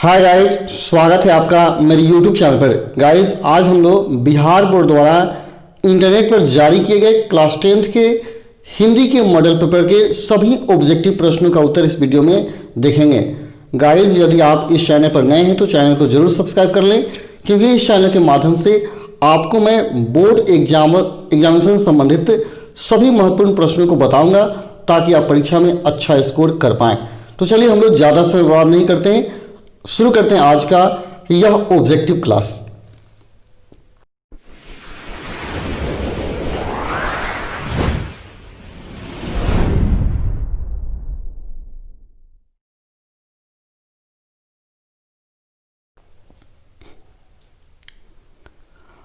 Hi guys, स्वागत है आपका मेरे YouTube चैनल पर। गाइस, आज हम लोग बिहार बोर्ड द्वारा इंटरनेट पर जारी किए गए क्लास 10th के हिंदी के मॉडल पेपर के सभी ऑब्जेक्टिव प्रश्नों का उत्तर इस वीडियो में देखेंगे। गाइस, यदि आप इस चैनल पर नए हैं तो चैनल को जरूर सब्सक्राइब कर लें, क्योंकि इस चैनल के माध्यम से आपको मैं बोर्ड एग्जामिनेशन संबंधित सभी महत्वपूर्ण प्रश्नों को बताऊंगा ताकि आप परीक्षा में अच्छा स्कोर कर पाएँ। तो चलिए हम लोग ज़्यादा समय बर्बाद नहीं करते हैं, शुरू करते हैं आज का यह ऑब्जेक्टिव क्लास।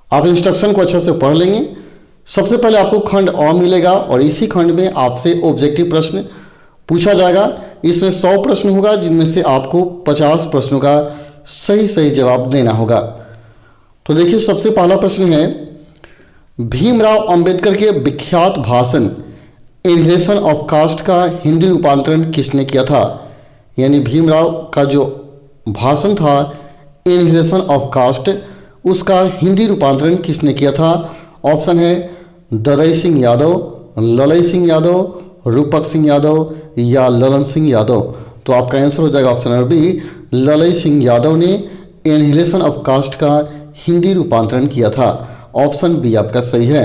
आप इंस्ट्रक्शन को अच्छे से पढ़ लेंगे। सबसे पहले आपको खंड अ मिलेगा और इसी खंड में आपसे ऑब्जेक्टिव प्रश्न पूछा जाएगा। इसमें 100 प्रश्न होगा, जिनमें से आपको 50 प्रश्नों का सही जवाब देना होगा। तो देखिए, सबसे पहला प्रश्न है, भीमराव अंबेडकर के विख्यात भाषण एनहिलेशन ऑफ कास्ट का हिंदी रूपांतरण किसने किया था? यानी भीमराव का जो भाषण था एनहिलेशन ऑफ कास्ट, उसका हिंदी रूपांतरण किसने किया था? ऑप्शन है दरई सिंह यादव, ललई सिंह यादव, रूपक सिंह यादव या ललन सिंह यादव। तो आपका आंसर हो जाएगा option number B, Lalai Singh Yadav ने एनहिलेशन ऑफ कास्ट का हिंदी रूपांतरण किया था। ऑप्शन बी आपका सही है।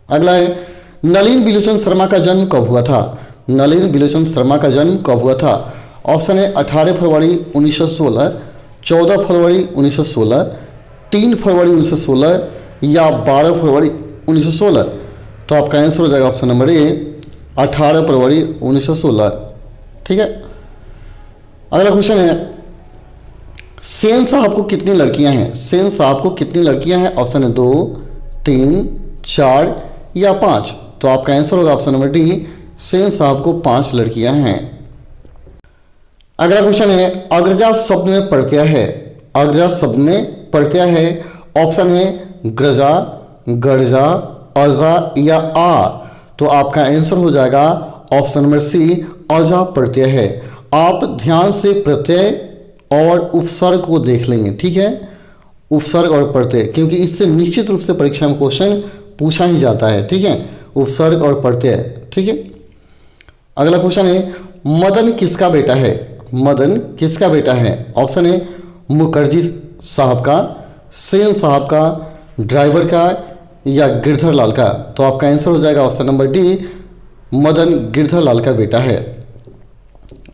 अगला है, नलिन बिलोचन शर्मा का जन्म कब हुआ था? नलिन बिलोचन शर्मा का जन्म कब हुआ था? ऑप्शन है 18 फरवरी 1916, 14 फरवरी 1916, 3 फरवरी 1916 या 12 फरवरी 1916। तो आपका आंसर हो जाएगा ऑप्शन नंबर ए, 18 फरवरी 1916। ठीक है। अगला क्वेश्चन है, सेन साहब को कितनी लड़कियां हैं? सेन साहब को कितनी लड़कियां हैं? ऑप्शन है 2, 3, 4 या 5। तो आपका आंसर होगा ऑप्शन नंबर डी, सेन साहब को 5 लड़कियां हैं। अगला क्वेश्चन है, अग्रजा शब्द में प्रत्यय है। अग्रजा शब्द में प्रत्यय है। ऑप्शन है ग्रजा, गर्जा, अजा या आ। तो आपका आंसर हो जाएगा ऑप्शन नंबर सी, अजा प्रत्यय है। आप ध्यान से प्रत्यय और उपसर्ग को देख लेंगे। ठीक है, उपसर्ग और प्रत्यय, क्योंकि इससे निश्चित रूप से परीक्षा में क्वेश्चन पूछा ही जाता है। ठीक है, उपसर्ग और प्रत्यय। ठीक है। अगला क्वेश्चन है, मदन किसका बेटा है? मदन किसका बेटा है? ऑप्शन है मुखर्जी साहब का, सेन साहब का, ड्राइवर का या गिरधर लाल का। तो आपका आंसर हो जाएगा option number D, Madan Girdhar Lal का बेटा है।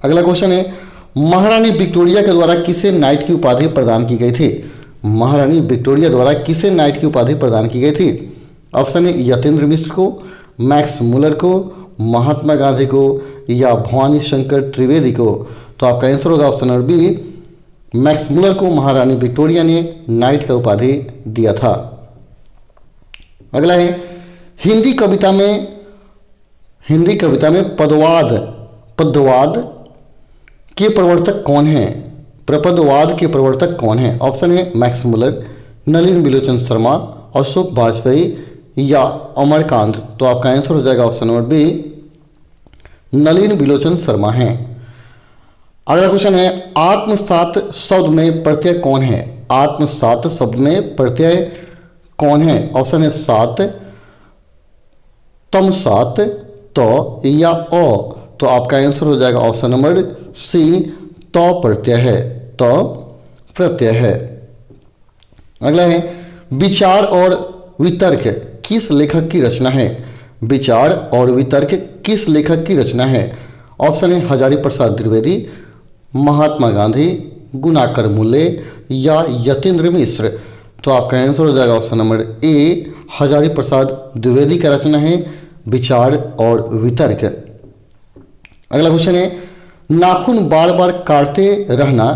अगला क्वेश्चन है, महारानी विक्टोरिया के द्वारा किसे नाइट की उपाधि प्रदान की गई थी? महारानी विक्टोरिया द्वारा किसे नाइट की उपाधि प्रदान की गई थी? ऑप्शन है यतीन्द्र मिश्र को, मैक्स मुलर को, महात्मा गांधी को या भवानी शंकर त्रिवेदी को। तो आपका आंसर होगा option number B, Max Muller को महारानी विक्टोरिया ने नाइट का उपाधि दिया था। अगला है, हिंदी कविता में पदवाद के प्रवर्तक कौन है? प्रपदवाद के प्रवर्तक कौन है? ऑप्शन है मैक्स मुलर, नलिन बिलोचन शर्मा, अशोक वाजपेयी या अमरकांत। तो आपका आंसर हो जाएगा ऑप्शन नंबर बी, नलिन बिलोचन शर्मा है। अगला क्वेश्चन है, आत्मसात शब्द में प्रत्यय कौन है? आत्मसात शब्द में प्रत्यय कौन है? ऑप्शन है सात, तम सात, तो या अ। तो आपका आंसर हो जाएगा ऑप्शन नंबर सी, तो प्रत्यय है। तो प्रत्यय है। अगला है, विचार और वितर्क किस लेखक की रचना है? विचार और वितर्क किस लेखक की रचना है? ऑप्शन है हजारी प्रसाद द्विवेदी, महात्मा गांधी, गुणाकर मूल्य या यतीन्द्र मिश्र। तो आपका आंसर हो जाएगा ऑप्शन नंबर ए, हजारी प्रसाद द्विवेदी का रचना है विचार और वितर्क। अगला क्वेश्चन है, नाखून बार बार काटते रहना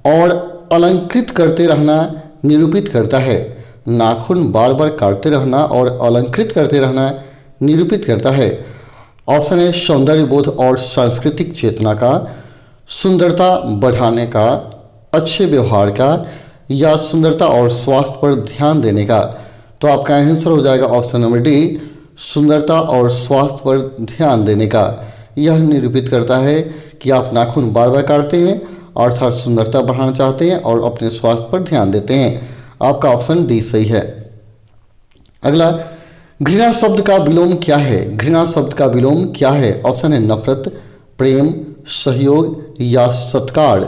और अलंकृत करते रहना निरूपित करता है। नाखून बार बार काटते रहना और अलंकृत करते रहना निरूपित करता है। ऑप्शन है सौंदर्य बोध और सांस्कृतिक चेतना का, सुंदरता बढ़ाने का, अच्छे व्यवहार का या सुंदरता और स्वास्थ्य पर ध्यान देने का। तो आपका आंसर हो जाएगा ऑप्शन नंबर डी, सुंदरता और स्वास्थ्य पर ध्यान देने का। यह निरूपित करता है कि आप नाखून बार बार काटते हैं अर्थात सुंदरता बढ़ाना चाहते हैं और अपने स्वास्थ्य पर ध्यान देते हैं। आपका ऑप्शन डी सही है। अगला, घृणा शब्द का विलोम क्या है? घृणा शब्द का विलोम क्या है? ऑप्शन है नफरत, प्रेम, सहयोग या सत्कार।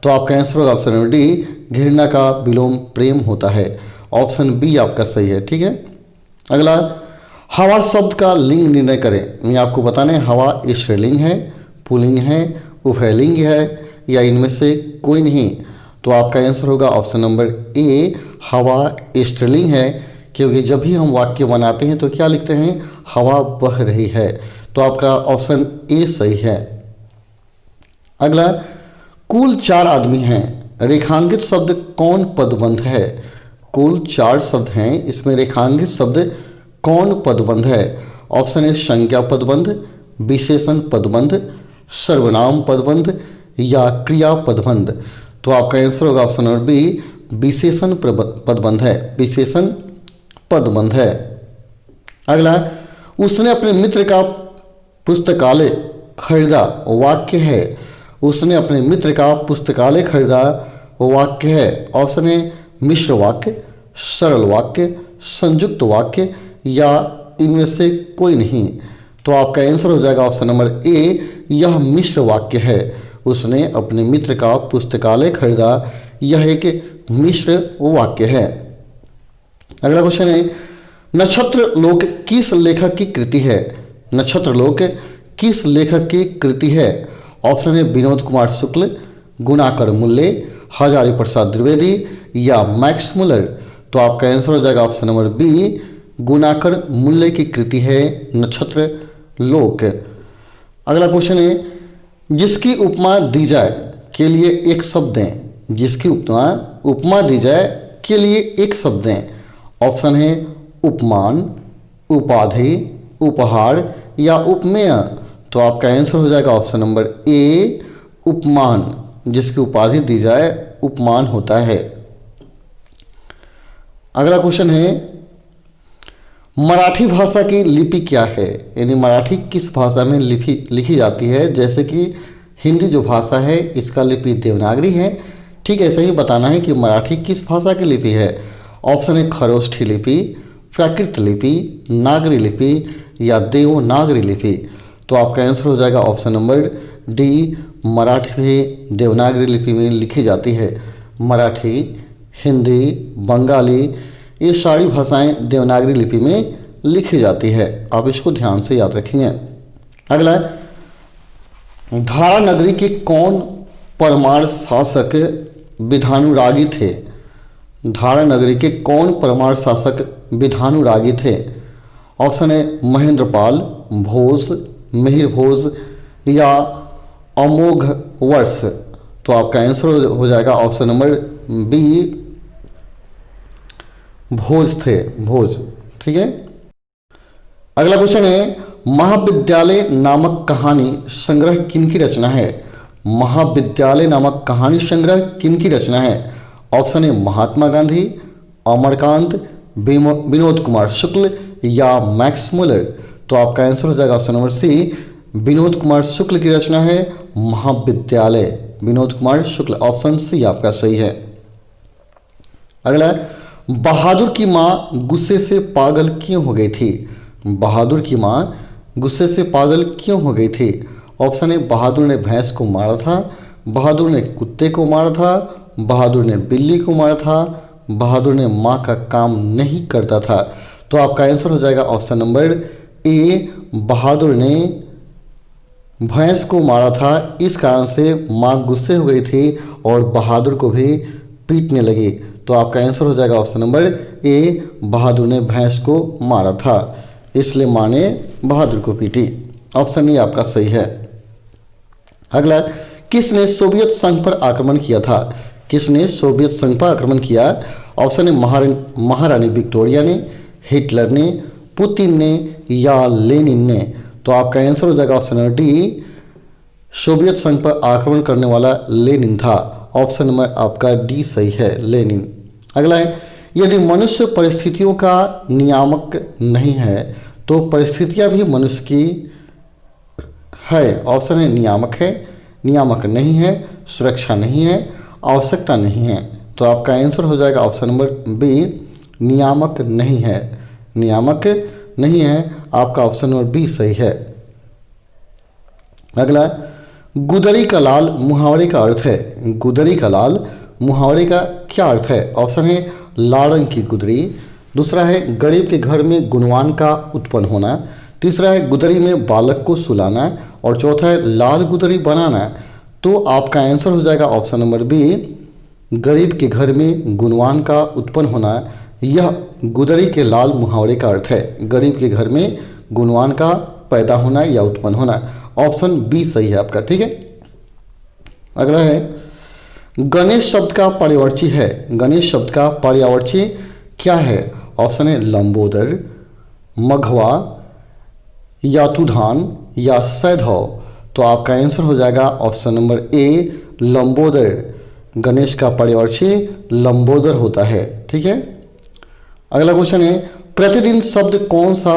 तो आपका आंसर होगा ऑप्शन नंबर डी, घृणा का विलोम प्रेम होता है। ऑप्शन बी आपका सही है। ठीक है। अगला, हवा शब्द का लिंग निर्णय करें। मैं आपको बताना है हवा स्त्रीलिंग है, पुल्लिंग है, उभयलिंग है या इनमें से कोई नहीं। तो आपका आंसर होगा ऑप्शन नंबर ए, हवा स्त्रीलिंग है, क्योंकि जब भी हम वाक्य बनाते हैं तो क्या लिखते हैं? हवा बह रही है। तो आपका ऑप्शन ए सही है। अगला, कुल 4 आदमी हैं, रेखांकित शब्द कौन पदबंध है? कुल 4 शब्द हैं, इसमें रेखांकित शब्द कौन पदबंध है? ऑप्शन है संज्ञा पदबंध, विशेषण पदबंध, सर्वनाम पदबंध या क्रिया पदबंध। तो आपका आंसर होगा ऑप्शन नंबर बी, विशेषण पदबंध है, विशेषण पदबंध है। अगला, उसने अपने मित्र का पुस्तकालय खरीदा, वाक्य है। उसने अपने मित्र का पुस्तकालय खरीदा, वाक्य है। ऑप्शन है मिश्र वाक्य, सरल वाक्य, संयुक्त वाक्य या इनमें से कोई नहीं। तो आपका आंसर हो जाएगा ऑप्शन नंबर ए, यह मिश्र वाक्य है। उसने अपने मित्र का पुस्तकालय खरीदा, यह एक मिश्र वाक्य है। अगला क्वेश्चन है, नक्षत्रलोक किस लेखक की कृति है? नक्षत्रलोक किस लेखक की कृति है? ऑप्शन है विनोद कुमार शुक्ल, गुणाकर मुल्ले, हजारी प्रसाद द्विवेदी या मैक्स मुलर। तो आपका आंसर हो जाएगा ऑप्शन नंबर बी, गुणाकर मुल्ले की कृति है नक्षत्रलोक। अगला क्वेश्चन है, जिसकी उपमा दी जाए के लिए एक शब्द दें। जिसकी उपमा दी जाए के लिए एक शब्द दें। ऑप्शन है उपमान, उपाधि, उपहार या उपमेय। तो आपका आंसर हो जाएगा ऑप्शन नंबर ए, उपमान। जिसकी उपाधि दी जाए उपमान होता है। अगला क्वेश्चन है, मराठी भाषा की लिपि क्या है? यानी मराठी किस भाषा में लिखी जाती है? जैसे कि हिंदी जो भाषा है इसका लिपि देवनागरी है, ठीक ऐसे ही बताना है कि मराठी किस भाषा की लिपि है। ऑप्शन है खरोष्ठी लिपि, प्राकृत लिपि, नागरी लिपि या देवनागरी लिपि। तो आपका आंसर हो जाएगा ऑप्शन नंबर डी, मराठी भी देवनागरी लिपि में लिखी जाती है। मराठी, हिंदी, बंगाली ये सारी भाषाएं देवनागरी लिपि में लिखी जाती है। आप इसको ध्यान से याद रखेंगे। अगला, धारा नगरी के कौन परमार शासक विधानुरागी थे? धारा नगरी के कौन परमार शासक विधानुरागी थे? ऑप्शन है महेंद्रपाल, भोज, मिहिर भोज या अमोघ वर्ष। तो आपका आंसर हो जाएगा ऑप्शन नंबर बी, भोज थे, भोज। ठीक है। अगला क्वेश्चन है, महाविद्यालय नामक कहानी संग्रह किनकी रचना है? महाविद्यालय नामक कहानी संग्रह किनकी रचना है? ऑप्शन है महात्मा गांधी, अमरकांत, विनोद कुमार शुक्ल या मैक्स मुलर। तो आपका आंसर हो जाएगा option number C, Vinod Kumar Shukla की रचना है महाविद्यालय, विनोद कुमार शुक्ल। ऑप्शन सी आपका सही है। अगला, बहादुर की माँ गुस्से से पागल क्यों हो गई थी? बहादुर की माँ गुस्से से पागल क्यों हो गई थी? ऑप्शन है बहादुर ने भैंस को मारा था, बहादुर ने कुत्ते को मारा था, बहादुर ने बिल्ली को मारा था, बहादुर ने माँ का काम नहीं करता था। तो आपका आंसर हो जाएगा ऑप्शन नंबर ए, बहादुर ने भैंस को मारा था, इस कारण से माँ गुस्से हो गई थी और बहादुर को भी पीटने लगी। तो आपका आंसर हो जाएगा ऑप्शन नंबर ए, बहादुर ने भैंस को मारा था, इसलिए माँ ने बहादुर को पीटी। ऑप्शन ए आपका सही है। अगला, किसने सोवियत संघ पर आक्रमण किया था? किसने सोवियत संघ पर आक्रमण किया? ऑप्शन है महारानी विक्टोरिया ने, हिटलर ने, पुतिन ने या लेनिन ने। तो आपका आंसर हो जाएगा ऑप्शन नंबर डी, सोवियत संघ पर आक्रमण करने वाला लेनिन था। ऑप्शन नंबर आपका डी सही है, लेनिन। अगला है, यदि मनुष्य परिस्थितियों का नियामक नहीं है तो परिस्थितियां भी मनुष्य की है। ऑप्शन है नियामक है नियामक नहीं है, सुरक्षा नहीं है, आवश्यकता नहीं है। तो आपका आंसर हो जाएगा ऑप्शन नंबर बी, नियामक नहीं है। नियामक नहीं है, आपका ऑप्शन नंबर बी सही है। अगला, गुदरी का लाल मुहावरे का अर्थ है। गुदरी का लाल मुहावरे का क्या अर्थ है? ऑप्शन है लाल रंग की गुदरी, दूसरा है गरीब के घर में गुणवान का उत्पन्न होना, तीसरा है गुदरी में बालक को सुलाना, और चौथा है लाल गुदरी बनाना। तो आपका आंसर हो जाएगा ऑप्शन नंबर बी, गरीब के घर में गुणवान का उत्पन्न होना। यह गुदरी के लाल मुहावरे का अर्थ है, गरीब के घर में गुणवान का पैदा होना या उत्पन्न होना। ऑप्शन बी सही है आपका, ठीक है। अगला है, गणेश शब्द का पर्यायवाची है। गणेश शब्द का पर्यायवाची क्या है? ऑप्शन है लंबोदर, मघवा, यातुधान या सैधव। तो आपका आंसर हो जाएगा ऑप्शन नंबर ए, लंबोदर। गणेश का पर्यायवाची लंबोदर होता है, ठीक है। अगला क्वेश्चन है, प्रतिदिन शब्द कौन सा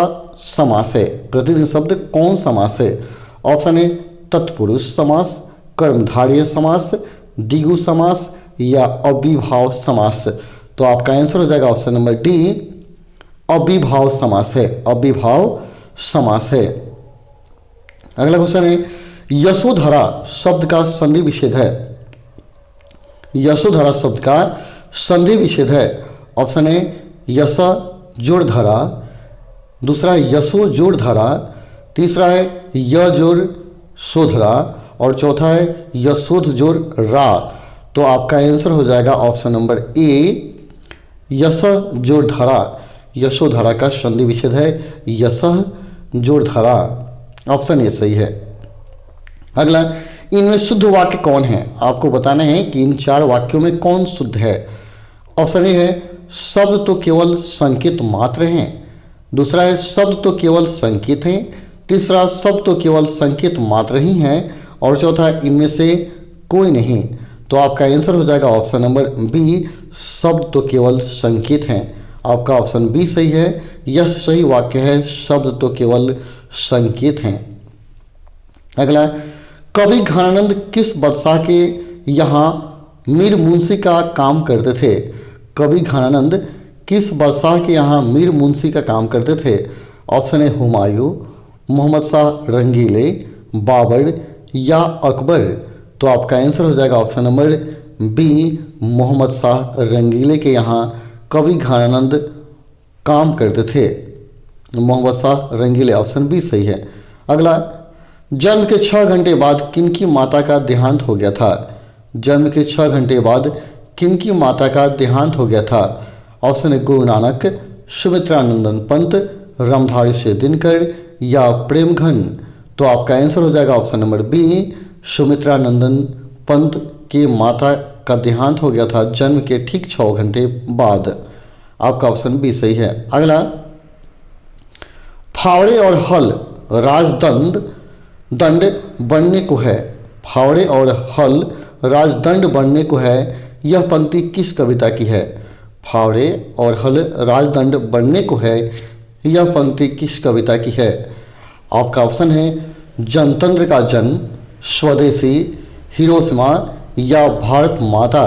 समास है? प्रतिदिन शब्द कौन समास है? ऑप्शन है तत्पुरुष समास, कर्मधारय समास, द्विगु समास या अविभाव समास। तो आपका आंसर हो जाएगा ऑप्शन नंबर डी, अविभाव समास है। अविभाव समास है। अगला क्वेश्चन है, यशोधरा शब्द का संधि विच्छेद है। यशोधरा शब्द का संधि विच्छेद है। ऑप्शन है यश जोड़ धरा, दूसरा है यशो जोड़ धरा, तीसरा है य जोड़ शोधरा, और चौथा है यशोध जोड़ रा। तो आपका आंसर हो जाएगा ऑप्शन नंबर ए, यश जोड़ धरा। यशोधरा का संधि विच्छेद है यश जोड़ धरा। ऑप्शन ए सही है। अगला, इनमें शुद्ध वाक्य कौन है? आपको बताना है कि इन चार वाक्यों में कौन शुद्ध है। ऑप्शन ए है शब्द तो केवल संकेत मात्र हैं, दूसरा है शब्द तो केवल संकेत हैं, तीसरा शब्द तो केवल संकेत मात्र ही हैं, और चौथा इनमें से कोई नहीं। तो आपका आंसर हो जाएगा ऑप्शन नंबर बी, शब्द तो केवल संकेत हैं। आपका ऑप्शन बी सही है, यह सही वाक्य है, शब्द तो केवल संकेत हैं। अगला, कवि घनानंद किस बादशाह के यहाँ मीर मुंशी का काम करते थे? कवि घनानंद किस बादशाह के यहाँ मीर मुंशी का काम करते थे? ऑप्शन है हुमायूं, मोहम्मद शाह रंगीले, बाबर या अकबर। तो आपका आंसर हो जाएगा option number B, Mohammad Shah Rangeele के यहाँ कवि घनानंद काम करते थे। मोहम्मद शाह रंगीले, ऑप्शन बी सही है। अगला, जन्म के 6 घंटे बाद किनकी माता का देहांत हो गया था? जन्म के 6 घंटे बाद किनकी माता का देहांत हो गया था? ऑप्शन है गुरु नानक, सुमित्रानंदन पंत, रामधारी सिंह दिनकर या प्रेमघन। तो आपका आंसर हो जाएगा option number B, Sumitranandan Pant की माता का देहांत हो गया था जन्म के ठीक 6 घंटे बाद। आपका ऑप्शन बी सही है। अगला, फावड़े और हल राजदंड दंड बनने को है। फावड़े और हल राजदंड बनने को है, यह पंक्ति किस कविता की है? फावड़े और हल राजदंड बनने को है, यह पंक्ति किस कविता की है? आपका ऑप्शन है जनतंत्र का जन्म, स्वदेशी, हिरोशिमा या भारत माता।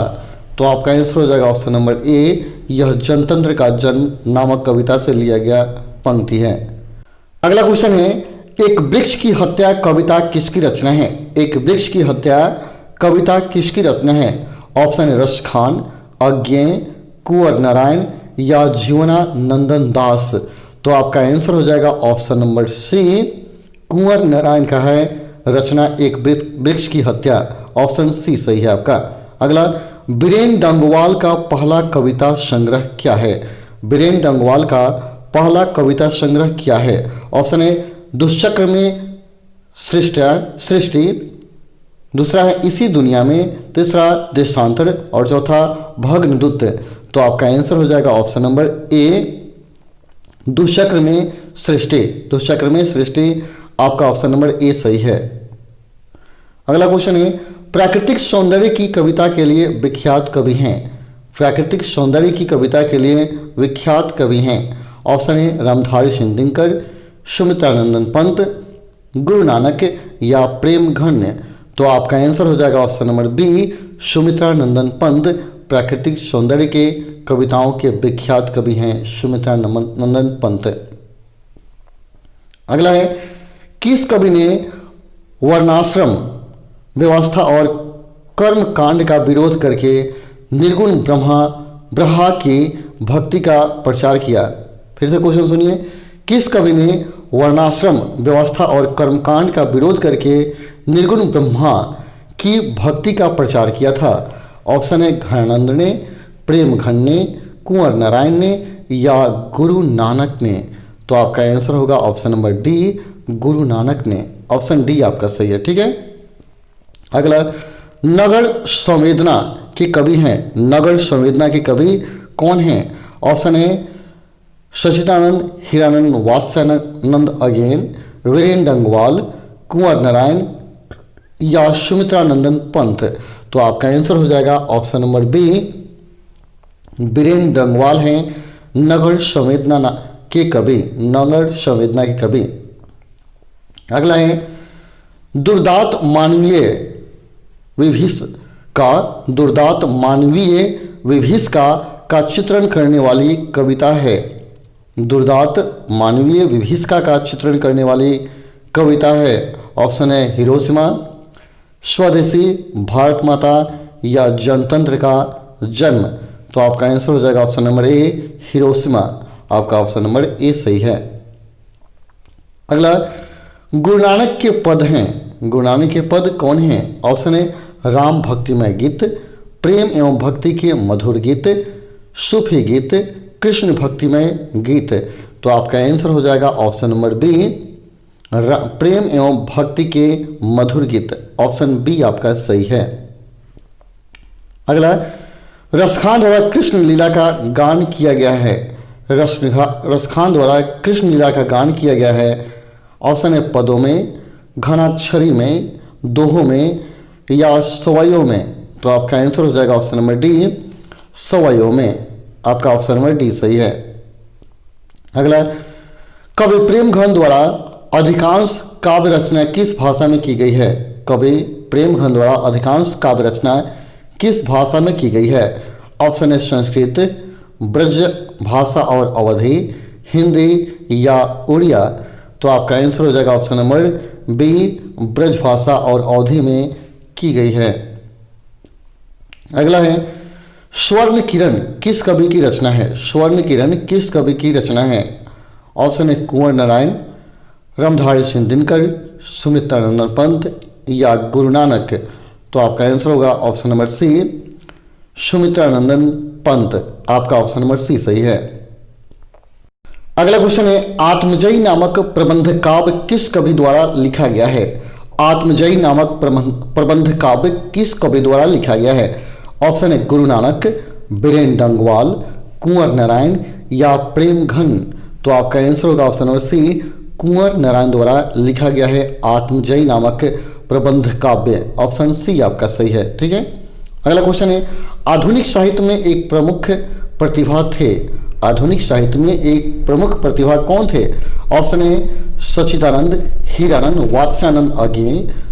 तो आपका आंसर हो जाएगा ऑप्शन नंबर ए, यह जनतंत्र का जन्म नामक कविता से लिया गया पंक्ति है। अगला क्वेश्चन है, एक वृक्ष की हत्या कविता किसकी रचना है? एक वृक्ष की हत्या कविता किसकी रचना है? ऑप्शन है रस खान, अज्ञेय, कुंवर नारायण या जीवनानंदन दास। तो आपका आंसर हो जाएगा ऑप्शन नंबर सी, कुंवर नारायण का है रचना एक वृक्ष की हत्या। ऑप्शन सी सही है आपका। अगला, बीरेन डंगवाल का पहला कविता संग्रह क्या है? बीरेन डंगवाल का पहला कविता संग्रह क्या है? ऑप्शन है दुष्चक्र में सृष्टि, दूसरा है इसी दुनिया में, तीसरा देशांतर और चौथा भग्नदूत। तो आपका आंसर हो जाएगा ऑप्शन नंबर ए, दुष्चक्र में सृष्टि। दुष्चक्र में सृष्टि, आपका ऑप्शन नंबर ए सही है। अगला क्वेश्चन है, प्राकृतिक सौंदर्य की कविता के लिए विख्यात कवि हैं। प्राकृतिक सौंदर्य की कविता के लिए विख्यात कवि हैं। ऑप्शन है रामधारी सिंह दिनकर, सुमित्रानंदन पंत, गुरु नानक या प्रेमघन। तो आपका आंसर हो जाएगा option number B, Sumitra Nandan Pant प्राकृतिक सौंदर्य के कविताओं के विख्यात कवि हैं सुमित्रा नंदन पंत। अगला है, किस कवि ने वर्णाश्रम व्यवस्था और कर्म कांड का विरोध करके निर्गुण ब्रह्मा की भक्ति का प्रचार किया? फिर से क्वेश्चन सुनिए, किस कवि ने वर्णाश्रम व्यवस्था और कर्मकांड का विरोध करके निर्गुण ब्रह्मा की भक्ति का प्रचार किया था? ऑप्शन है घनानंद ने, प्रेमघन ने, कुंवर नारायण ने या गुरु नानक ने। तो आपका आंसर होगा option number D, Guru Nanak ने। ऑप्शन डी आपका सही है, ठीक है। अगला, नगर संवेदना के कवि हैं, नगर संवेदना के कवि कौन हैं? ऑप्शन है सच्चिदानंद हीरानंद वात्स्यानंद अगेन, वीरेंद्र डंगवाल, कुंवर नारायण या सुमित्रा नंदन पंत। तो आपका आंसर हो जाएगा option number B, Virendra Dangwal हैं नगर संवेदना के कवि, नगर संवेदना के कवि। अगला है, दुर्दांत मानवीय विभीषिका का चित्रण करने वाली कविता है? दुर्दांत मानवीय विभीषिका का चित्रण करने वाली कविता है? ऑप्शन है हिरोशिमा, स्वदेशी, भारत माता या जनतंत्र का जन्म। तो आपका आंसर हो जाएगा ऑप्शन नंबर ए, हिरोशिमा। आपका ऑप्शन नंबर ए सही है। अगला, गुरु नानक के पद हैं, गुरु नानक के पद कौन हैं? ऑप्शन है राम भक्तिमय गीत, प्रेम एवं भक्ति के मधुर गीत, सूफी गीत, कृष्ण भक्तिमय गीत। तो आपका आंसर हो जाएगा ऑप्शन नंबर बी, प्रेम एवं भक्ति के मधुर गीत। ऑप्शन बी आपका सही है। अगला, रसखान द्वारा कृष्ण लीला का गान किया गया है, रसखान द्वारा कृष्ण लीला का गान किया गया है? ऑप्शन है पदों में, घनाक्षरी में, दोहों में या सवाइयों में। तो आपका आंसर हो जाएगा ऑप्शन नंबर डी, सवाइयों में। आपका ऑप्शन नंबर डी सही है। अगला, कवि प्रेमघन द्वारा अधिकांश काव्य रचना किस भाषा में की गई है? कवि प्रेमघन द्वारा अधिकांश काव्य रचना किस भाषा में की गई है? ऑप्शन है संस्कृत, ब्रज भाषा और अवधी, हिंदी या उड़िया। तो आपका आंसर हो जाएगा ऑप्शन नंबर बी, ब्रज भाषा और अवधी में की गई है। अगला है, स्वर्ण किरण किस कवि की रचना है? स्वर्ण किरण किस कवि की रचना है? ऑप्शन है कुंवर नारायण, रामधारी सिंह दिनकर, सुमित्रा नंदन पंत या गुरु नानक। तो आपका आंसर होगा ऑप्शन नंबर सी, सुमित्रा नंदन पंत। आपका ऑप्शन नंबर सी सही है। अगला क्वेश्चन है, आत्मजयी नामक प्रबंध काव्य किस कवि द्वारा लिखा गया है? आत्मजयी नामक प्रबंध काव्य किस कवि द्वारा लिखा गया है? ऑप्शन है गुरु नानक, वीरेंद्र डंगवाल, कुंवर नारायण या प्रेमघन। तो आपका आंसर होगा ऑप्शन नंबर सी, कुंवर नारायण द्वारा लिखा गया है आत्मजयी नामक प्रबंध काव्य। ऑप्शन सी आपका सही है, ठीक है। अगला क्वेश्चन है, आधुनिक साहित्य में एक प्रमुख प्रतिभा थे, आधुनिक साहित्य में एक प्रमुख प्रतिभा कौन थे? ऑप्शन है सच्चिदानंद हीरानंद वात्स्यानंद अगे,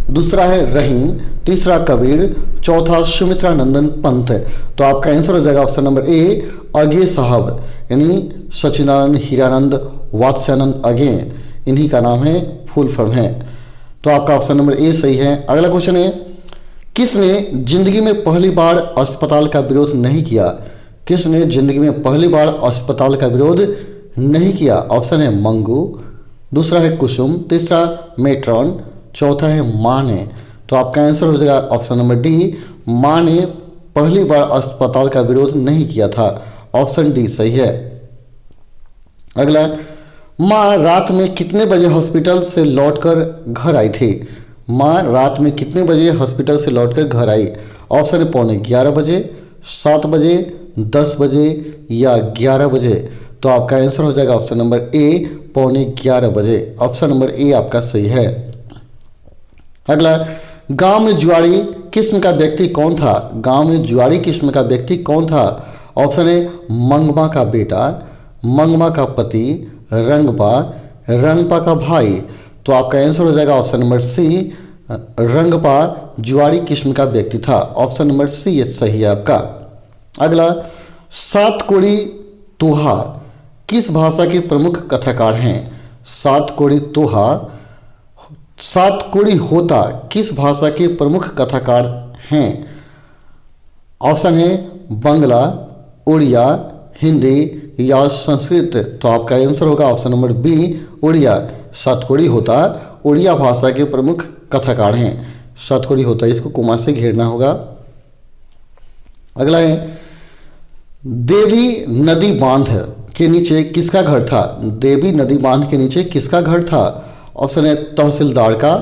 दूसरा है रहीम, तीसरा कबीर, चौथा सुमित्रा नंदन पंत। तो आपका आंसर हो जाएगा ऑप्शन नंबर ए, अगे साहब, यानी सच्चिदानंद हीरानंद वात्स्यानंद अगे, इन्हीं का नाम है, फुल फॉर्म है। तो आपका ऑप्शन नंबर ए सही है। अगला क्वेश्चन है, किसने जिंदगी में पहली बार अस्पताल का विरोध नहीं किया? किसने जिंदगी में पहली बार अस्पताल का विरोध नहीं किया? ऑप्शन है मंगू, दूसरा है कुसुम, तीसरा मेट्रॉन, चौथा है माँ ने। तो आपका आंसर हो जाएगा ऑप्शन नंबर डी, माँ ने पहली बार अस्पताल का विरोध नहीं किया था। ऑप्शन डी सही है। अगला, माँ रात में कितने बजे हॉस्पिटल से लौटकर घर आई थी? माँ रात में कितने बजे हॉस्पिटल से लौटकर घर आई? ऑप्शन है पौने 11 बजे, 7 बजे, 10 बजे या 11 बजे। तो आपका आंसर हो जाएगा ऑप्शन नंबर ए, पौने 11 बजे। ऑप्शन नंबर ए आपका सही है। अगला, गांव में जुआरी किस्म का व्यक्ति कौन था? गांव में जुआरी किस्म का व्यक्ति कौन था? ऑप्शन है मंगमा का बेटा, मंगमा का पति, रंगपा, रंगपा का भाई। तो आपका आंसर हो जाएगा ऑप्शन नंबर सी, रंगपा जुआरी किस्म का व्यक्ति था। ऑप्शन नंबर सी ये सही है आपका। अगला, सातकोड़ी तोहा किस भाषा के प्रमुख कथाकार हैं? सातकोड़ी होता किस भाषा के प्रमुख कथाकार हैं? ऑप्शन है बांग्ला, उड़िया, हिंदी या संस्कृत। तो आपका आंसर होगा ऑप्शन नंबर बी उड़िया। सातकोड़ी होता उड़िया भाषा के प्रमुख कथाकार हैं। सातकोड़ी होता, इसको कोमा से घेरना होगा। अगला है, देवी नदी बांध के नीचे किसका घर था? देवी नदी बांध के नीचे किसका घर था? ऑप्शन है तहसीलदार का,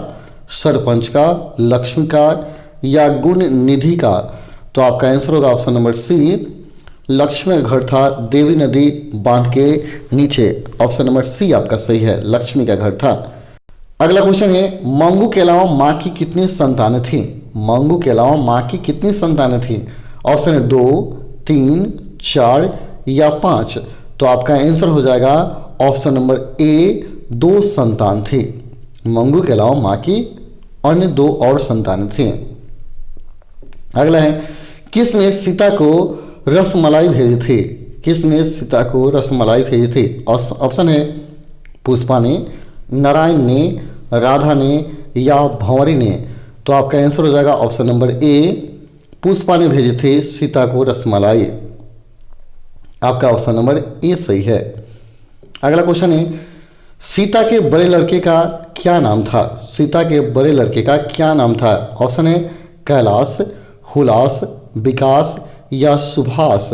सरपंच का, लक्ष्मी का या गुण निधि का। तो आपका आंसर होगा ऑप्शन नंबर सी लक्ष्मी का घर था देवी नदी बांध के नीचे। ऑप्शन नंबर सी आपका सही है, लक्ष्मी का घर था। अगला क्वेश्चन है, मंगू के अलावा माँ की कितनी संतानें थी? मंगू के अलावा माँ की कितनी संतानें थी? ऑप्शन है 2, 3, 4 या 5। तो आपका आंसर हो जाएगा ऑप्शन नंबर ए 2 संतान थी। मंगू के अलावा माँ की अन्य 2 और संतानें थी। अगला है, किसने सीता को रसमलाई भेजी थी? किसने सीता को रसमलाई भेजी थी? ऑप्शन है पुष्पा ने, नारायण ने, राधा ने या भंवरी ने। तो आपका आंसर हो जाएगा ऑप्शन नंबर ए पुष्पा ने भेजी थी सीता को रसमलाई। आपका ऑप्शन नंबर ए सही है। अगला क्वेश्चन है, सीता के बड़े लड़के का क्या नाम था? सीता के बड़े लड़के का क्या नाम था? ऑप्शन है कैलाश, हुलास, विकास या सुभाष।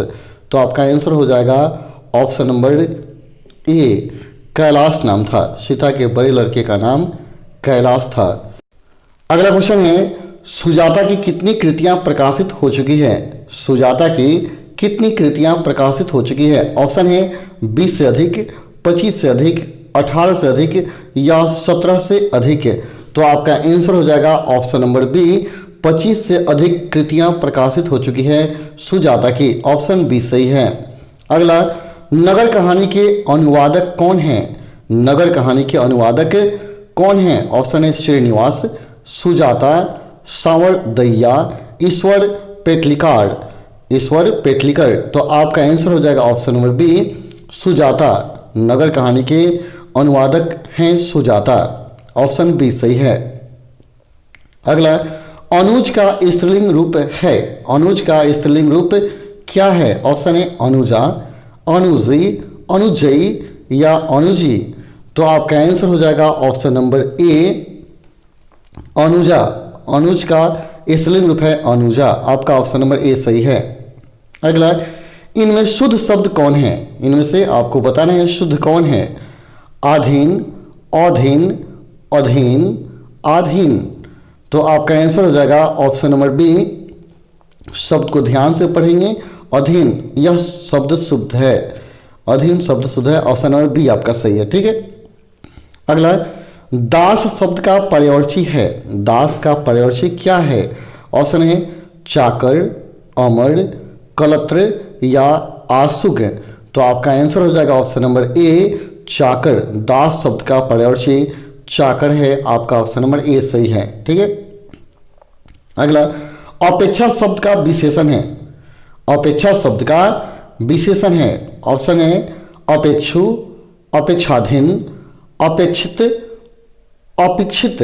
तो आपका आंसर हो जाएगा ऑप्शन नंबर ए कैलाश नाम था। सीता के बड़े लड़के का नाम कैलाश था। अगला क्वेश्चन है, सुजाता की कितनी कृतियां प्रकाशित हो चुकी है? सुजाता की कितनी कृतियां प्रकाशित हो चुकी है? ऑप्शन है 20 से अधिक, 25 से अधिक, 18 से अधिक या 17 से अधिक। तो आपका आंसर हो जाएगा ऑप्शन नंबर बी 25 से अधिक कृतियां प्रकाशित हो चुकी है सुजाता की। ऑप्शन बी सही है। अगला, नगर कहानी के अनुवादक कौन हैं? नगर कहानी के अनुवादक कौन हैं? ऑप्शन है श्रीनिवास, सुजाता, सांवरदैया, ईश्वर पेटलिकार। ईश्वर पेटलिकर। तो आपका आंसर हो जाएगा ऑप्शन नंबर बी सुजाता। नगर कहानी के अनुवादक हैं सुजाता। ऑप्शन बी सही है। अगला, अनुज का स्त्रीलिंग रूप है। अनुज का स्त्रीलिंग रूप क्या है? ऑप्शन है अनुजा, अनुजी, अनुजयी या अनुजी। तो आपका आंसर हो जाएगा ऑप्शन नंबर ए अनुजा। अनुज का स्त्रीलिंग रूप है अनुजा। आपका ऑप्शन नंबर ए सही है। अगला, इनमें शुद्ध शब्द कौन है? इनमें से आपको बताना है शुद्ध कौन है। आधीन, अधीन, अधीन, आधीन। तो आपका आंसर हो जाएगा ऑप्शन नंबर बी। शब्द को ध्यान से पढ़ेंगे। अधीन यह शब्द शुद्ध है। अधीन शब्द शुद्ध है। ऑप्शन नंबर बी आपका सही है। ठीक है। अगला, दास शब्द का पर्यायवाची है। दास का पर्यायवाची क्या है? ऑप्शन है चाकर, अमर, कलत्र या आसुक। तो आपका आंसर हो जाएगा ऑप्शन नंबर ए चाकर। दास शब्द का पर्यायवाची चाकर है। आपका ऑप्शन नंबर ए सही है। ठीक है। अगला, अपेक्षा शब्द का विशेषण है। अपेक्षा शब्द का विशेषण है। ऑप्शन है अपेक्षु, अपेक्षाधीन, अपेक्षित, अपेक्षित।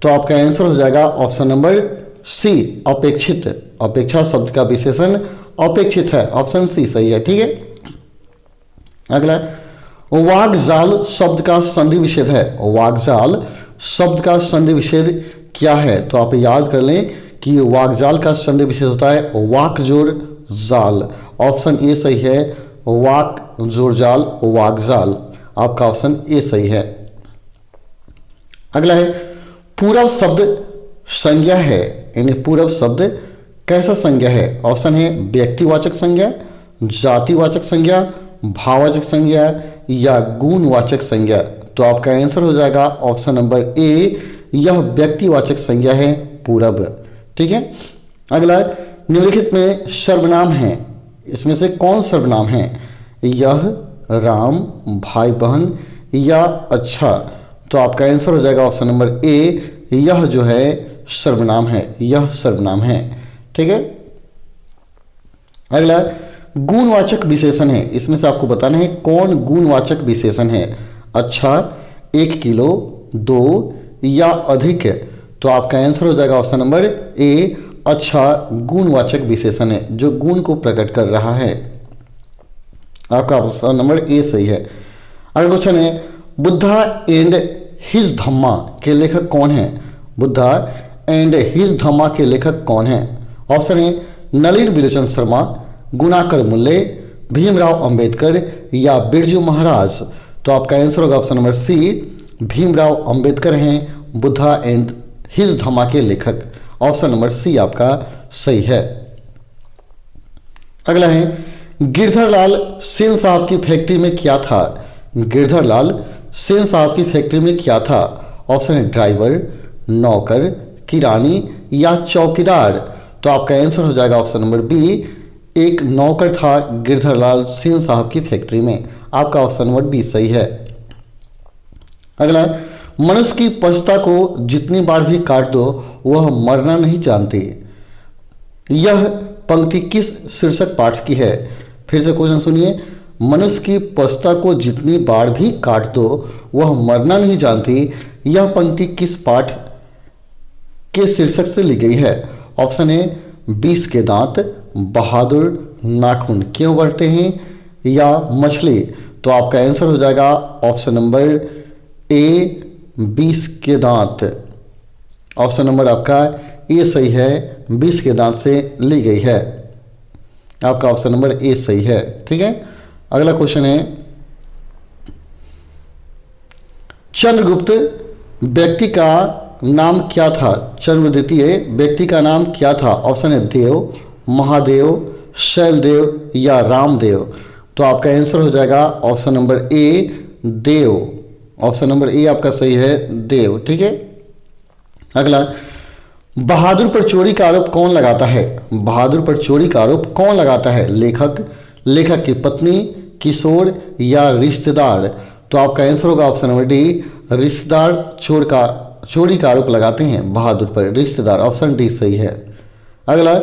तो आपका आंसर हो जाएगा ऑप्शन नंबर सी अपेक्षित। अपेक्षा शब्द का विशेषण अपेक्षित है। ऑप्शन सी सही है। ठीक है। अगला, वाग्जाल शब्द का संधि विच्छेद है। वाग्जाल शब्द का संधि विच्छेद क्या है? तो आप याद कर लें कि वाग्जाल का संधि विच्छेद होता है वाक जोड़ जाल। ऑप्शन ए सही है। वाक जोड़ जाल, वाग्जाल। आपका ऑप्शन ए सही है। अगला है, पूरब शब्द संज्ञा है। यानी पूरब शब्द कैसा संज्ञा है? ऑप्शन है व्यक्तिवाचक संज्ञा, जातिवाचक संज्ञा, भाववाचक संज्ञा या गुणवाचक संज्ञा। तो आपका आंसर हो जाएगा ऑप्शन नंबर ए यह व्यक्तिवाचक संज्ञा है पूरब। ठीक है। अगला, निम्नलिखित में सर्वनाम है। इसमें से कौन सर्वनाम है? यह, राम, भाई बहन या अच्छा। तो आपका आंसर हो जाएगा ऑप्शन नंबर ए यह जो है सर्वनाम है, यह सर्वनाम है। ठीक है। अगला गुणवाचक विशेषण है, इसमें से आपको बताना है कौन गुणवाचक विशेषण है। अच्छा, 1 किलो, 2 या अधिक। तो आपका आंसर हो जाएगा ऑप्शन नंबर ए, अच्छा गुणवाचक विशेषण है जो गुण को प्रकट कर रहा है। आपका ऑप्शन नंबर ए सही है। अगला क्वेश्चन है बुद्धा एंड हिज धम्मा के लेखक कौन है। बुद्धा एंड हिज धम्मा के लेखक कौन है। ऑप्शन है नलिन विलोचन शर्मा, गुणाकर मुल्ले, भीमराव अंबेडकर या बिरजू महाराज। तो आपका आंसर होगा option number C, Bhimrao Ambedkar हैं बुद्धा एंड हिज धम्मा के लेखक। ऑप्शन नंबर सी आपका सही है। अगला है गिरधरलाल सेन साहब की फैक्ट्री में क्या था। गिरधरलाल सेन साहब की फैक्ट्री में क्या था। ऑप्शन है ड्राइवर, नौकर, किरानी या चौकीदार। तो आपका आंसर हो जाएगा ऑप्शन नंबर बी, एक नौकर था गिरधरलाल सेन साहब की फैक्ट्री में। आपका ऑप्शन नंबर बी सही है। अगला मनुष्य की पशुता को जितनी बार भी काट दो वह मरना नहीं जानती। यह पंक्ति किस शीर्षक पाठ की है। फिर से क्वेश्चन सुनिए, मनुष्य की पशुता को जितनी बार भी काट दो वह मरना नहीं जानती, यह पंक्ति किस पाठ के शीर्षक से ली गई है। ऑप्शन है 20 के दांत, बहादुर, नाखून क्यों बढ़ते हैं या मछली। तो आपका आंसर हो जाएगा ऑप्शन नंबर ए, 20 के दांत। ऑप्शन नंबर आपका ए सही है, 20 के दांत से ली गई है। आपका ऑप्शन नंबर ए सही है। ठीक है। अगला क्वेश्चन है चंद्रगुप्त व्यक्ति का नाम क्या था। चंद्र द्वितीय व्यक्ति का नाम क्या था। ऑप्शन है देव, महादेव, शैलदेव या रामदेव। तो आपका आंसर हो जाएगा option number A, Dev. Option number A आपका सही है, देव। ठीक है। अगला बहादुर पर चोरी का आरोप कौन लगाता है। बहादुर पर चोरी का आरोप कौन लगाता है। लेखक, लेखक की पत्नी, किशोर या रिश्तेदार। तो आपका आंसर होगा ऑप्शन नंबर डी, रिश्तेदार चोरी का आरोप लगाते हैं बहादुर पर, रिश्तेदार। ऑप्शन डी सही है। अगला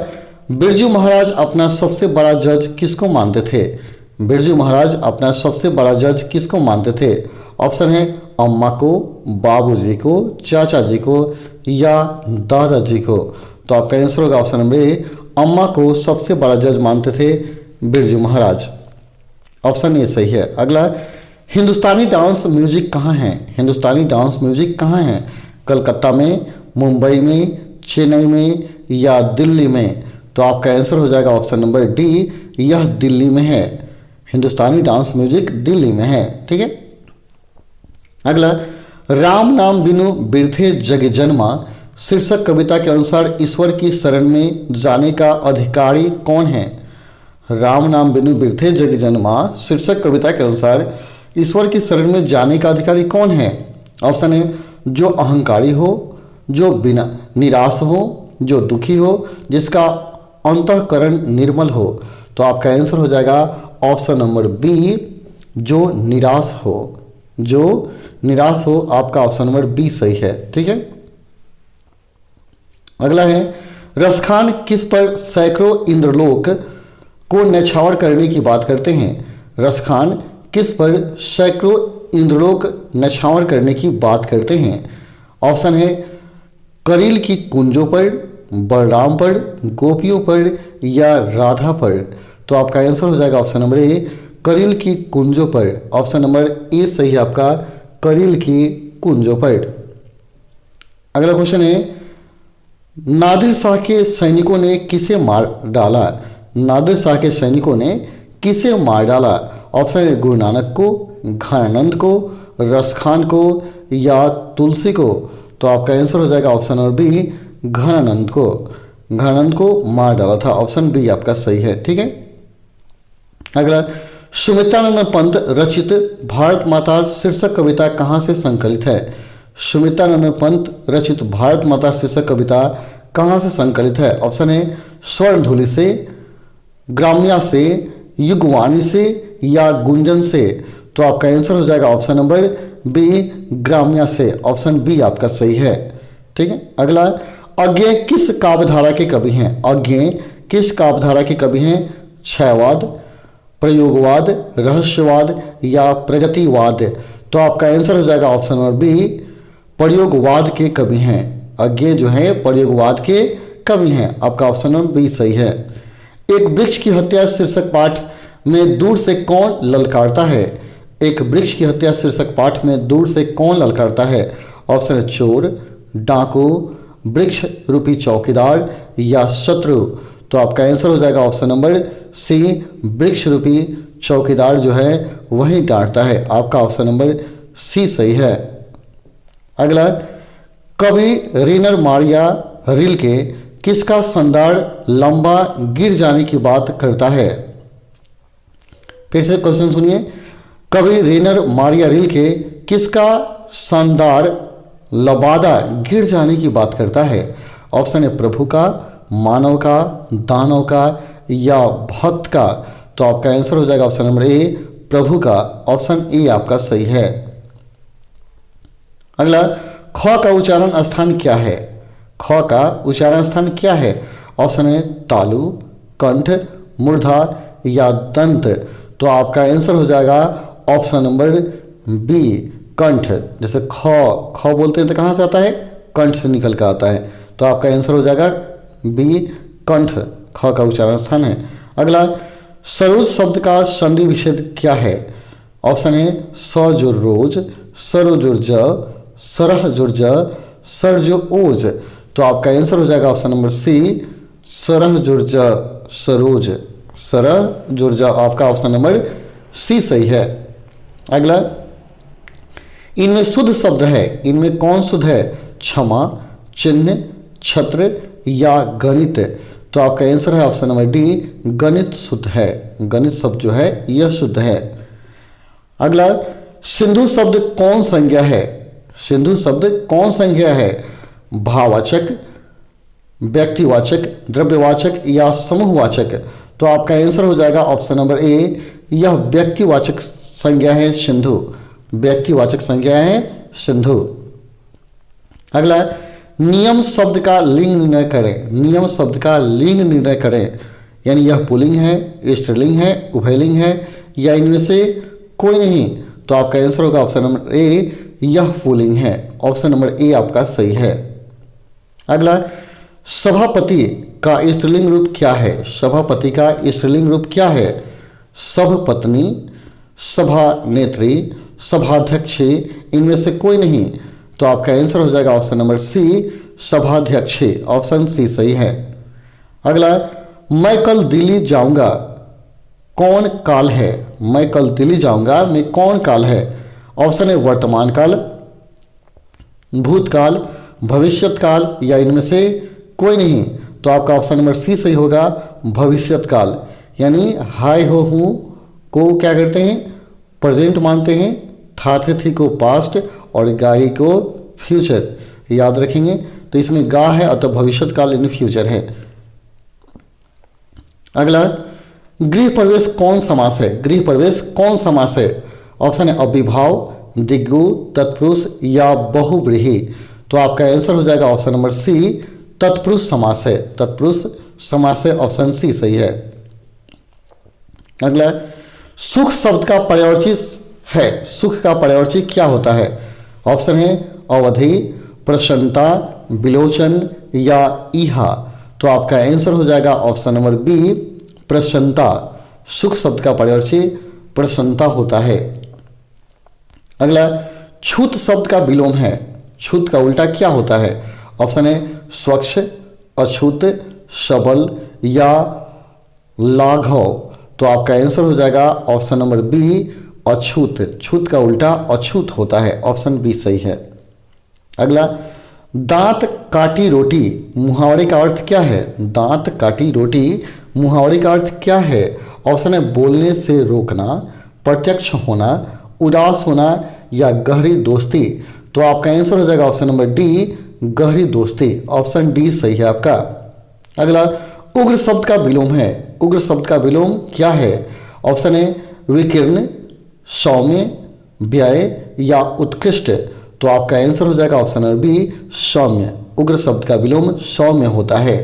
बिरजू महाराज अपना सबसे बड़ा जज किसको मानते थे। बिरजू महाराज अपना सबसे बड़ा जज किसको मानते थे। ऑप्शन है अम्मा को, बाबूजी को, चाचा जी को या दादाजी को। तो आपका आंसर होगा ऑप्शन नंबर ए, अम्मा को सबसे बड़ा जज मानते थे बिरजू महाराज। ऑप्शन ए सही है। अगला हिंदुस्तानी डांस म्यूजिक कहाँ है। हिंदुस्तानी डांस म्यूजिक कहाँ है। कलकत्ता में, मुंबई में, चेन्नई में या दिल्ली में। तो आपका आंसर हो जाएगा ऑप्शन नंबर डी, यह दिल्ली में है। हिंदुस्तानी डांस म्यूजिक दिल्ली में है। ठीक है। अगला राम नाम बिनु बिरथे जग जन्मा शीर्षक कविता के अनुसार ईश्वर की शरण में जाने का अधिकारी कौन है। राम नाम बिनु बिरथे जग जन्मा शीर्षक कविता के अनुसार ईश्वर की शरण में जाने का अधिकारी कौन है। ऑप्शन है जो अहंकारी हो, जो बिना निराश हो, जो दुखी हो, जिसका अंतःकरण निर्मल हो। तो आपका आंसर हो जाएगा ऑप्शन नंबर बी, जो निराश हो, जो निराश हो। आपका ऑप्शन नंबर बी सही है। ठीक है। अगला है रसखान किस पर सैकड़ों इंद्रलोक को न्यौछावर करने की बात करते हैं। रसखान किस पर सैकड़ों इंद्रलोक न्यौछावर करने की बात करते हैं। ऑप्शन है करील की कुंजों पर, बलराम पर, गोपियों पर या राधा पर। तो आपका आंसर हो जाएगा ऑप्शन नंबर ए, करील की कुंजों पर। ऑप्शन नंबर ए सही है आपका, करील की कुंजों पर। अगला क्वेश्चन है नादिर शाह के सैनिकों ने किसे मार डाला। नादिर शाह के सैनिकों ने किसे मार डाला। ऑप्शन है गुरु नानक को, घनानंद को, रसखान को या तुलसी को। तो आपका आंसर हो जाएगा ऑप्शन नंबर बी, घनानंद को। घनानंद को मार डाला था। ऑप्शन बी आपका सही है। ठीक है। अगला सुमित्रानंद पंत रचित भारत माता शीर्षक कविता कहाँ से संकलित है। सुमित्रानंद पंत रचित भारत माता शीर्षक कविता कहाँ से संकलित है। ऑप्शन है स्वर्णधूलि से, ग्राम्या से, युगवाणी से या गुंजन से। तो आपका आंसर हो जाएगा ऑप्शन नंबर बी, ग्राम्या से। ऑप्शन बी आपका सही है। ठीक है। अगला, अज्ञेय किस काव्यधारा के कवि हैं? अज्ञेय किस काव्यधारा के कवि हैं? क्षयवाद, प्रयोगवाद, रहस्यवाद या प्रगतिवाद? तो आपका आंसर हो जाएगा ऑप्शन नंबर बी, प्रयोगवाद के कवि हैं। अज्ञेय जो है प्रयोगवाद के कवि हैं। आपका ऑप्शन नंबर बी सही है। एक वृक्ष की हत्या शीर्षक पाठ में दूर से कौन ललकारता है? एक वृक्ष की हत्या शीर्षक पाठ में दूर से कौन ललकारता है? ऑप्शन है चोर, डाकू, वृक्ष रूपी चौकीदार या शत्रु? तो आपका आंसर हो जाएगा ऑप्शन नंबर सी, वृक्ष रूपी चौकीदार जो है वही डांटता है। आपका ऑप्शन नंबर सी सही है। अगला, कवि रेनर मारिया रिल्के किसका शानदार लंबा गिर जाने की बात करता है? फिर से क्वेश्चन सुनिए। कवि रेनर मारिया रिल्के किसका शानदार लबादा गिर जाने की बात करता है? ऑप्शन है प्रभु का, मानव का, दानव का या भक्त का? तो आपका आंसर हो जाएगा ऑप्शन नंबर ए, प्रभु का। ऑप्शन ए आपका सही है। अगला, ख का उच्चारण स्थान क्या है? ख का उच्चारण स्थान क्या है? ऑप्शन है तालु, कंठ, मूर्धा या दंत? तो आपका आंसर हो जाएगा ऑप्शन नंबर बी, कंठ। जैसे ख बोलते हैं तो कहाँ से आता है? कंठ से निकल कर आता है। तो आपका आंसर हो जाएगा बी, कंठ। ख का उच्चारण स्थान है। अगला, सरोज शब्द का संधि विच्छेद क्या है? ऑप्शन है स जुर रोज, सरो जुर ज, सरह जुर ज, सर जो ओज? तो आपका आंसर हो जाएगा ऑप्शन नंबर सी, सरह जुर ज सरोज, सरह जुर ज। आपका ऑप्शन नंबर सी सही है। अगला, इनमें शुद्ध शब्द है, इनमें कौन शुद्ध है? क्षमा, चिन्ह, छत्र या गणित? तो आपका आंसर है ऑप्शन नंबर डी, गणित शुद्ध है। गणित शब्द जो है यह शुद्ध है। अगला, सिंधु शब्द कौन संज्ञा है? सिंधु शब्द कौन संज्ञा है? भाववाचक, व्यक्तिवाचक, द्रव्यवाचक या समूहवाचक? तो आपका आंसर हो जाएगा ऑप्शन नंबर ए, यह व्यक्तिवाचक संज्ञा है सिंधु। व्यक्तिवाचक संज्ञा है सिंधु। अगला, नियम शब्द का लिंग निर्णय करें। नियम शब्द का लिंग निर्णय करें, यानी यह पुल्लिंग है, स्त्रीलिंग है, उभयलिंग है या इनमें से कोई नहीं? तो आपका आंसर होगा ऑप्शन नंबर ए, यह पुल्लिंग है। ऑप्शन नंबर ए आपका सही है। अगला, सभापति का स्त्रीलिंग रूप क्या है? सभापति का स्त्रीलिंग रूप क्या है? सभपत्नी, सभानेत्री, सभाध्यक्षी, इनमें से कोई नहीं? तो आपका आंसर हो जाएगा ऑप्शन नंबर सी, सभाध्यक्षी। ऑप्शन सी सही है। अगला, मैं कल दिल्ली जाऊंगा कौन काल है? मैं कल दिल्ली जाऊंगा में कौन काल है? ऑप्शन है वर्तमान काल, भूतकाल, भविष्यत काल या इनमें से कोई नहीं? तो आपका ऑप्शन नंबर सी सही होगा, भविष्यत काल। यानी हाय हो हूँ को क्या करते हैं? प्रेजेंट मानते हैं, था थे थी को पास्ट और गाई को फ्यूचर। याद रखेंगे। तो इसमें गा है अतः भविष्यत काल इन फ्यूचर है। अगला, गृह प्रवेश कौन समास है? गृह प्रवेश कौन समास है? ऑप्शन है अव्ययभाव, दिग्गु, तत्पुरुष या बहुव्रीहि? तो आपका आंसर हो जाएगा ऑप्शन नंबर सी, तत्पुरुष समास है। तत्पुरुष समास है। ऑप्शन सी सही है। अगला, सुख शब्द का पर्यायवाची है। सुख का पर्यायवाची क्या होता है? ऑप्शन है अवधि, प्रसन्नता, विलोचन या ईहा? तो आपका आंसर हो जाएगा ऑप्शन नंबर बी, प्रसन्नता। सुख शब्द का पर्यायवाची प्रसन्नता होता है। अगला, छूत शब्द का विलोम है। छूत का उल्टा क्या होता है? ऑप्शन है स्वच्छ, अछूत, सबल या लाघव? तो आपका आंसर हो जाएगा ऑप्शन नंबर बी, अछूत। छूत का उल्टा अछूत होता है। ऑप्शन बी सही है। अगला, दांत काटी रोटी मुहावरे का अर्थ क्या है? दांत काटी रोटी मुहावरे का अर्थ क्या है? ऑप्शन है बोलने से रोकना, प्रत्यक्ष होना, उदास होना या गहरी दोस्ती? तो आपका आंसर हो जाएगा ऑप्शन नंबर डी, गहरी दोस्ती। ऑप्शन डी सही है आपका। अगला, उग्र शब्द का विलोम है। उग्र शब्द का विलोम क्या है? ऑप्शन है विकीर्ण, सौम्य, व्यय या उत्कृष्ट? तो आपका आंसर हो जाएगा ऑप्शन नंबर बी, सौम्य। उग्र शब्द का विलोम सौ में होता है।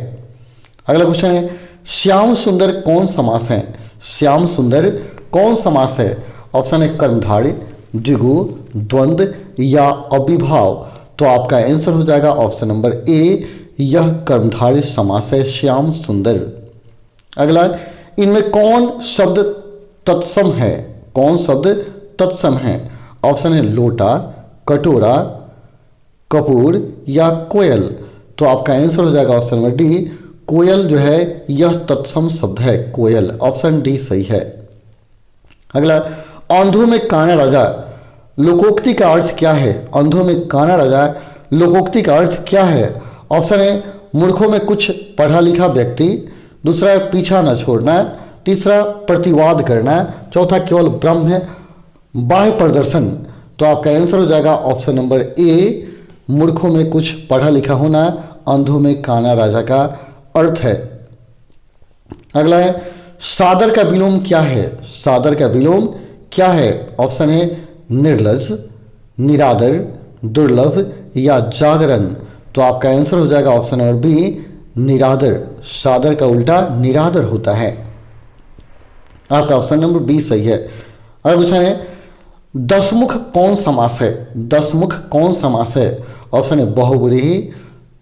अगला क्वेश्चन है, श्याम सुंदर कौन समास है? श्याम सुंदर कौन समास है? ऑप्शन है कर्मधारय, द्विगु, द्वंद्व या अविभाव। तो आपका आंसर हो जाएगा ऑप्शन नंबर ए, यह कर्मधारय समास है, श्याम सुंदर। अगला, इनमें कौन शब्द तत्सम है? कौन शब्द तत्सम है? ऑप्शन है लोटा, कटोरा, कपूर या कोयल। तो आपका आंसर हो जाएगा ऑप्शन नंबर डी, कोयल जो है यह तत्सम शब्द है, कोयल। ऑप्शन डी सही है। अगला, अंधों में काना राजा लोकोक्ति का अर्थ क्या है? अंधों में काना राजा लोकोक्ति का अर्थ क्या है? ऑप्शन है मूर्खों में कुछ पढ़ा लिखा व्यक्ति, दूसरा है पीछा न छोड़ना, तीसरा प्रतिवाद करना, चौथा केवल ब्रह्म है बाह्य प्रदर्शन। तो आपका आंसर हो जाएगा ऑप्शन नंबर ए, मूर्खों में कुछ पढ़ा लिखा होना अंधों में काना राजा का अर्थ है। अगला है, सादर का विलोम क्या है? सादर का विलोम क्या है? ऑप्शन है निर्लज, निरादर, दुर्लभ या जागरण। तो आपका आंसर हो जाएगा ऑप्शन नंबर बी, निरादर। सादर का उल्टा निरादर होता है। आपका ऑप्शन नंबर बी सही है। अगला क्वेश्चन है, दसमुख कौन समास है? दसमुख कौन समास है? ऑप्शन है बहुव्रीहि,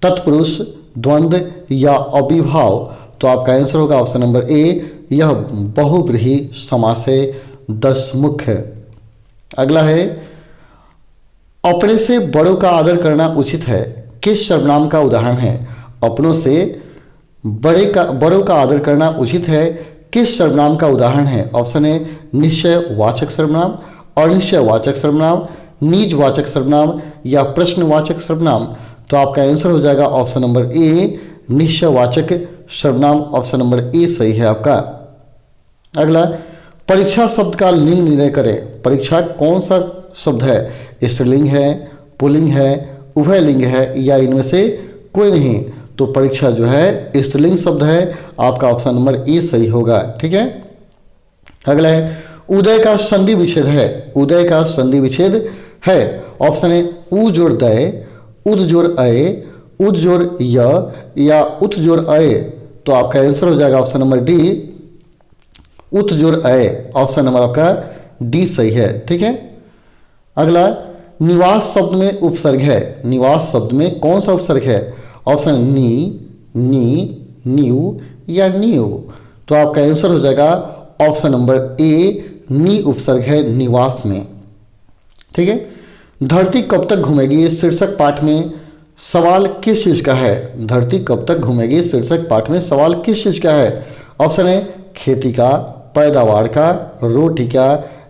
तत्पुरुष, द्वंद्व या अविभाव। तो आपका आंसर होगा ऑप्शन नंबर ए, यह बहुव्रीहि समास है, दसमुख है। अगला है, अपने से बड़ों का आदर करना उचित है, किस सर्वनाम का उदाहरण है? अपनों से बड़ों का आदर करना उचित है, किस सर्वनाम का उदाहरण है? ऑप्शन है निश्चयवाचक सर्वनाम, अनिश्चयवाचक सर्वनाम, निजवाचक सर्वनाम या प्रश्नवाचक सर्वनाम। तो आपका आंसर हो जाएगा ऑप्शन नंबर ए, निश्चयवाचक सर्वनाम। ऑप्शन नंबर ए सही है आपका। अगला, परीक्षा शब्द का लिंग निर्णय करें। परीक्षा कौन सा शब्द है? स्त्रीलिंग है, पुल्लिंग है, उभयलिंग है या इनमें से कोई नहीं। तो परीक्षा जो है स्त्रीलिंग शब्द है, आपका ऑप्शन नंबर ए सही होगा। ठीक है। अगला है, उदय का संधि विच्छेद है। उदय का संधि विच्छेद है। ऑप्शन है उ जोड़ दय, उद जोड़ अय, उद जोड़ य या उत जोड़ अय। तो आपका आंसर हो जाएगा ऑप्शन नंबर डी, उत जोड़ अय। ऑप्शन नंबर आपका डी सही है। ठीक है। अगला, निवास शब्द में उपसर्ग है। निवास शब्द में कौन सा उपसर्ग है? ऑप्शन नी, नी, न्यू या न्यू। तो आपका आंसर हो जाएगा ऑप्शन नंबर ए, नी उपसर्ग है निवास में। ठीक है। धरती कब तक घूमेगी शीर्षक पाठ में सवाल किस चीज का है? धरती कब तक घूमेगी शीर्षक पाठ में सवाल किस चीज का है? ऑप्शन है खेती का, पैदावार का, रोटी का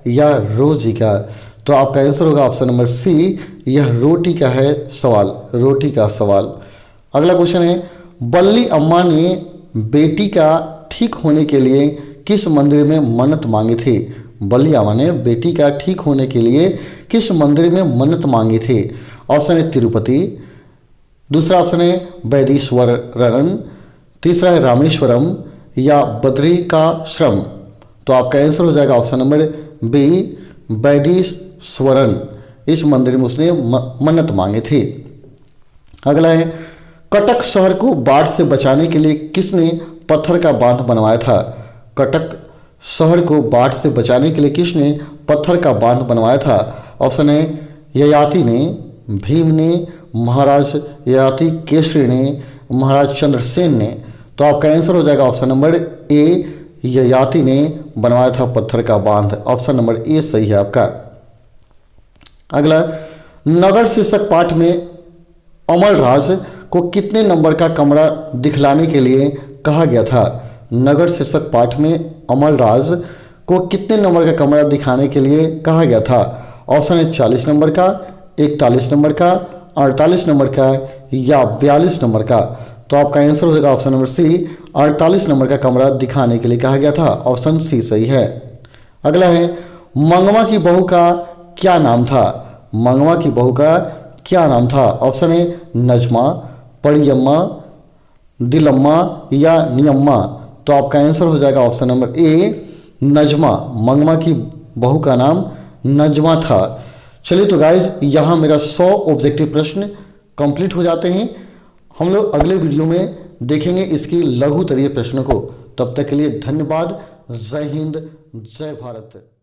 या रोजी का। तो आपका आंसर होगा ऑप्शन नंबर सी, यह रोटी का है सवाल, रोटी का सवाल। अगला क्वेश्चन है, बल्ली अम्मा ने बेटी का ठीक होने के लिए किस मंदिर में मन्नत मांगी थी? बल्ली अम्मा ने बेटी का ठीक होने के लिए किस मंदिर में मन्नत मांगी थी? ऑप्शन है तिरुपति, दूसरा ऑप्शन है वैदीश्वरन, तीसरा है रामेश्वरम या बद्रिकाश्रम। तो आपका आंसर हो जाएगा ऑप्शन नंबर बी, वैदीश्वरन। इस मंदिर में उसने मन्नत मांगी थी। अगला है, कटक शहर को बाढ़ से बचाने के लिए किसने पत्थर का बांध बनवाया था? कटक शहर को बाढ़ से बचाने के लिए किसने पत्थर का बांध बनवाया था? ऑप्शन है ययाति ने, भीम ने, महाराज ययाति केसरी ने, महाराज चंद्रसेन ने। तो आपका आंसर हो जाएगा ऑप्शन नंबर ए, ययाति ने बनवाया था पत्थर का बांध। ऑप्शन नंबर ए सही है आपका। अगला, नगर शीर्षक पाठ में अमलराज को कितने नंबर का कमरा दिखलाने के लिए कहा गया था? नगर शीर्षक पाठ में अमलराज को कितने नंबर का कमरा दिखाने के लिए कहा गया था? ऑप्शन है 40 नंबर का, 41 नंबर का, 48 नंबर का या 42 नंबर का। तो आपका आंसर हो जाएगा ऑप्शन नंबर सी, 48 नंबर का कमरा दिखाने के लिए कहा गया था। ऑप्शन सी सही है। अगला है, मंगवा की बहू का क्या नाम था? मंगवा की बहू का क्या नाम था? ऑप्शन है नजमा, परियम्मा, दिलम्मा या नियम्मा। तो आपका आंसर हो जाएगा ऑप्शन नंबर ए, नजमा। मंगवा की बहू का नाम नजमा था। चलिए तो गाइज, यहाँ मेरा 100 ऑब्जेक्टिव प्रश्न कंप्लीट हो जाते हैं। हम लोग अगले वीडियो में देखेंगे इसकी लघु उत्तरीय प्रश्न को। तब तक के लिए धन्यवाद। जय हिंद, जय भारत।